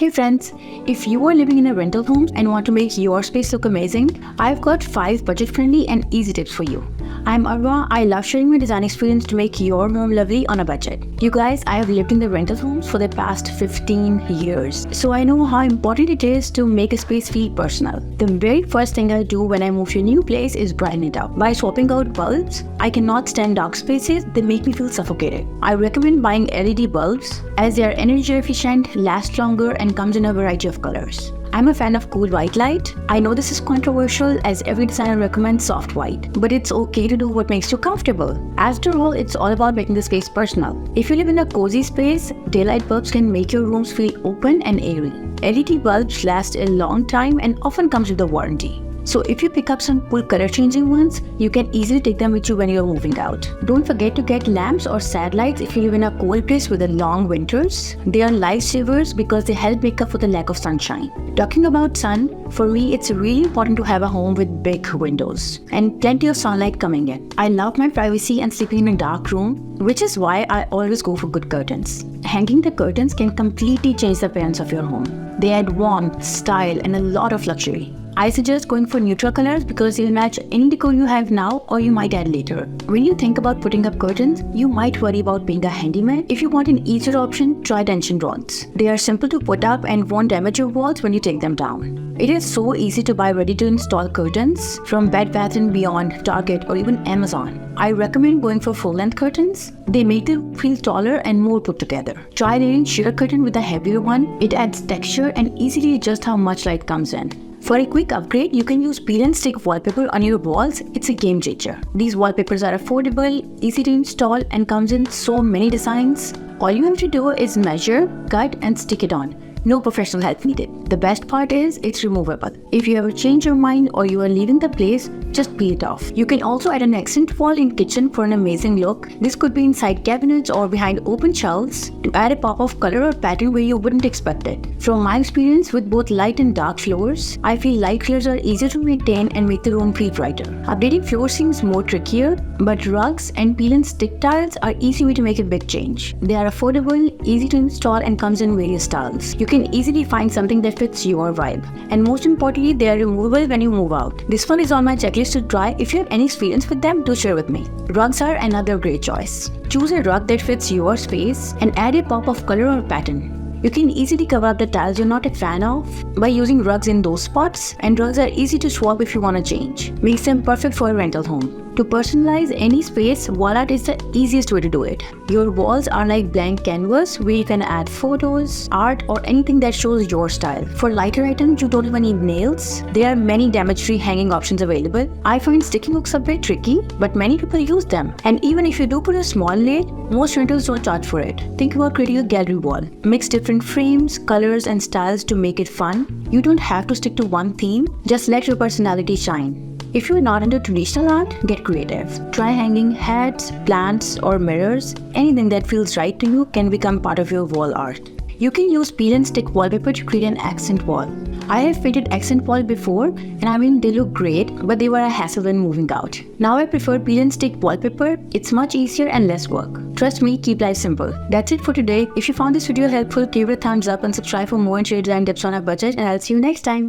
Hey friends, if you are living in a rental home and want to make your space look amazing, I've got 5 budget-friendly and easy tips for you. I'm Arwa. I love sharing my design experience to make your home lovely on a budget. You guys, I have lived in the rental homes for the past 15 years, so I know how important it is to make a space feel personal. The very first thing I do when I move to a new place is brighten it up. By swapping out bulbs, I cannot stand dark spaces. They make me feel suffocated. I recommend buying LED bulbs as they are energy efficient, last longer, and comes in a variety of colors. I'm a fan of cool white light. I know this is controversial as every designer recommends soft white, but it's okay to do what makes you comfortable. After all, it's all about making the space personal. If you live in a cozy space, daylight bulbs can make your rooms feel open and airy. LED bulbs last a long time and often comes with a warranty. So if you pick up some cool color changing ones, you can easily take them with you when you're moving out. Don't forget to get lamps or sad lights if you live in a cold place with the long winters. They are lifesavers because they help make up for the lack of sunshine. Talking about sun, for me it's really important to have a home with big windows and plenty of sunlight coming in. I love my privacy and sleeping in a dark room, which is why I always go for good curtains. Hanging the curtains can completely change the appearance of your home. They add warmth, style, and a lot of luxury. I suggest going for neutral colors because they'll match any decor you have now or you might add later. When you think about putting up curtains, you might worry about being a handyman. If you want an easier option, try tension rods. They are simple to put up and won't damage your walls when you take them down. It is so easy to buy ready-to-install curtains from Bed Bath & Beyond, Target, or even Amazon. I recommend going for full-length curtains. They make them feel taller and more put together. Try layering sheer curtain with a heavier one. It adds texture and easily adjusts how much light comes in. For a quick upgrade, you can use peel and stick wallpaper on your walls. It's a game changer. These wallpapers are affordable, easy to install, and comes in so many designs. All you have to do is measure, cut, and stick it on. No professional help needed. The best part is it's removable. If you ever change your mind or you are leaving the place, just peel it off. You can also add an accent wall in kitchen for an amazing look. This could be inside cabinets or behind open shelves to add a pop of color or pattern where you wouldn't expect it. From my experience with both light and dark floors, I feel light colors are easier to maintain and make the room feel brighter. Updating floors seems more trickier, but rugs and peel and stick tiles are easy way to make a big change. They are affordable, easy to install, and comes in various styles. You can easily find something that fits your vibe. And most importantly, they are removable when you move out. This one is on my checklist to try. If you have any experience with them, do share with me. Rugs are another great choice. Choose a rug that fits your space and add a pop of color or pattern. You can easily cover up the tiles you're not a fan of by using rugs in those spots, and rugs are easy to swap if you want to change. Makes them perfect for a rental home. To personalize any space, wall art is the easiest way to do it. Your walls are like blank canvas where you can add photos, art, or anything that shows your style. For lighter items, you don't even need nails. There are many damage-free hanging options available. I find sticking hooks a bit tricky, but many people use them. And even if you do put a small lid, most rentals don't charge for it. Think about creating a gallery wall. Mix different frames, colors, and styles to make it fun. You don't have to stick to one theme. Just let your personality shine. If you are not into traditional art, get creative. Try hanging hats, plants, or mirrors. Anything that feels right to you can become part of your wall art. You can use peel and stick wallpaper to create an accent wall. I have painted accent wall before, and I mean they look great, but they were a hassle when moving out. Now I prefer peel and stick wallpaper. It's much easier and less work. Trust me, keep life simple. That's it for today. If you found this video helpful, give it a thumbs up and subscribe for more interior design tips on a budget, and I'll see you next time.